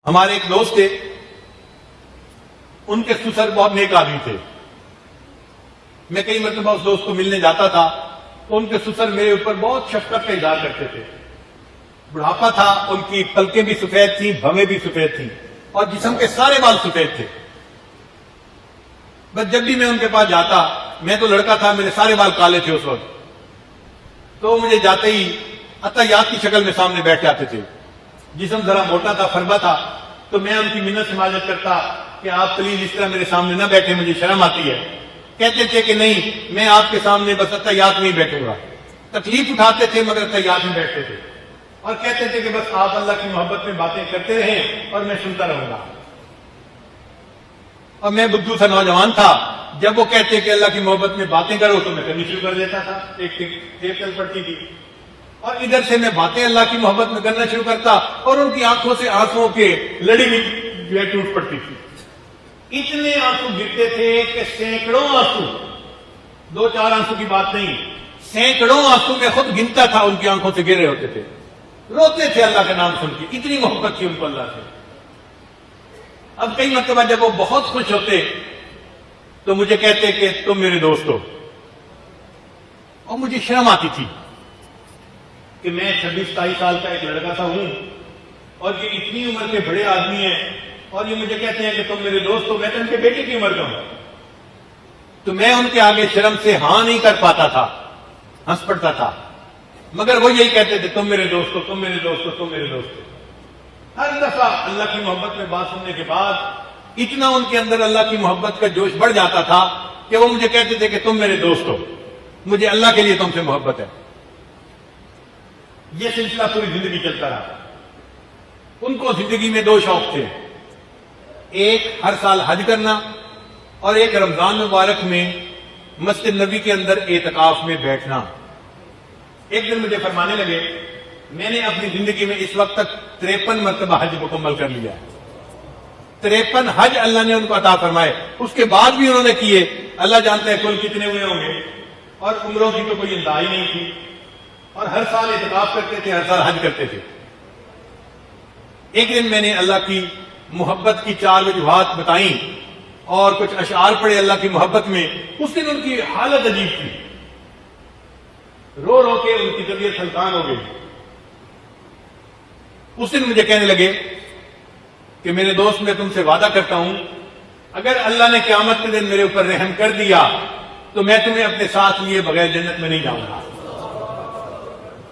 ہمارے ایک دوست تھے، ان کے سسر بہت نیک آدمی تھے. میں کئی مرتبہ اس دوست کو ملنے جاتا تھا تو ان کے سسر میرے اوپر بہت شفقت کا اظہار کرتے تھے. بڑھاپا تھا، ان کی پلکیں بھی سفید تھیں، بھویں بھی سفید تھیں، اور جسم کے سارے بال سفید تھے. بس جب بھی میں ان کے پاس جاتا، میں تو لڑکا تھا، میرے سارے بال کالے تھے اس وقت، تو مجھے جاتے ہی عطیات کی شکل میں سامنے بیٹھ جاتے تھے. جسم ذرا موٹا تھا، فربا تھا، تو میں ان کی منت سماجت کرتا کہ آپ پلیز اس طرح میرے سامنے نہ بیٹھے، مجھے شرم آتی ہے. کہتے تھے کہ نہیں، میں آپ کے سامنے بس عطیات میں ہی بیٹھوں گا. تکلیف اٹھاتے تھے مگر عطیات میں بیٹھتے تھے، اور کہتے تھے کہ بس آپ اللہ کی محبت میں باتیں کرتے رہیں اور میں سنتا رہوں گا. اور میں بدھو سا نوجوان تھا، جب وہ کہتے کہ اللہ کی محبت میں باتیں کرو تو میں کرنی شروع کر دیتا تھا. ایک ٹیپ چل پڑتی تھی اور ادھر سے میں باتیں اللہ کی محبت میں کرنا شروع کرتا، اور ان کی آنکھوں سے آنسوؤں کے لڑی بھی ٹوٹ پڑتی تھی. اتنے آنسو گرتے تھے کہ سینکڑوں آنسو، 2-4 آنسو کی بات نہیں، سینکڑوں آنسو میں خود گنتا تھا ان کی آنکھوں سے گر رہے ہوتے تھے. روتے تھے اللہ کا نام سن کے، اتنی محبت تھی ان کو اللہ سے. اب کئی مرتبہ جب وہ بہت خوش ہوتے تو مجھے کہتے کہ تم میرے دوست ہو، اور مجھے شرم آتی تھی کہ میں 26-27 سال کا ایک لڑکا سا ہوں، اور یہ اتنی عمر کے بڑے آدمی ہیں، اور یہ مجھے کہتے ہیں کہ تم میرے دوست ہو. میں تو ان کے بیٹے کی عمر کا ہوں. تو میں ان کے آگے شرم سے ہاں نہیں کر پاتا تھا، ہنس پڑتا تھا. مگر وہ یہی کہتے تھے تم میرے دوست ہو، تم میرے دوست ہو، تم میرے دوست ہو. ہر دفعہ اللہ کی محبت میں بات سننے کے بعد اتنا ان کے اندر اللہ کی محبت کا جوش بڑھ جاتا تھا کہ وہ مجھے کہتے تھے کہ تم میرے دوست ہو، مجھے اللہ کے لیے تم سے محبت ہے. یہ سلسلہ پوری زندگی چلتا رہا. ان کو زندگی میں 2 شوق تھے، ایک ہر سال حج کرنا، اور ایک رمضان مبارک میں مسجد نبی کے اندر اعتکاف میں بیٹھنا. ایک دن مجھے فرمانے لگے میں نے اپنی زندگی میں اس وقت تک 53 مرتبہ حج مکمل کر لیا ہے. 53 حج اللہ نے ان کو عطا فرمائے. اس کے بعد بھی انہوں نے کیے، اللہ جانتا ہے کل کتنے ہوئے ہوں گے. اور عمروں کی تو کوئی انتہائی نہیں تھی، اور ہر سال اعتکاف کرتے تھے، ہر سال حج کرتے تھے. ایک دن میں نے اللہ کی محبت کی 4 وجوہات بتائیں اور کچھ اشعار پڑھے اللہ کی محبت میں. اس دن ان کی حالت عجیب تھی، رو رو کے ان کی طبیعت ہلکان ہو گئی. اس دن مجھے کہنے لگے کہ میرے دوست میں تم سے وعدہ کرتا ہوں، اگر اللہ نے قیامت کے دن میرے اوپر رحم کر دیا تو میں تمہیں اپنے ساتھ لیے بغیر جنت میں نہیں جاؤں گا.